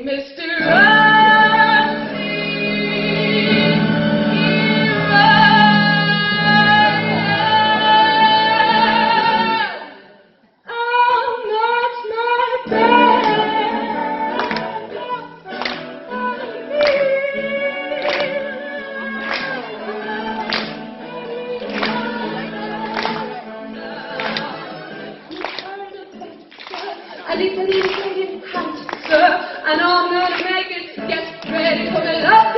Mr. Rusty, how much my I need to leave it hot, sir. I know I'm gonna make it. Get ready for the love.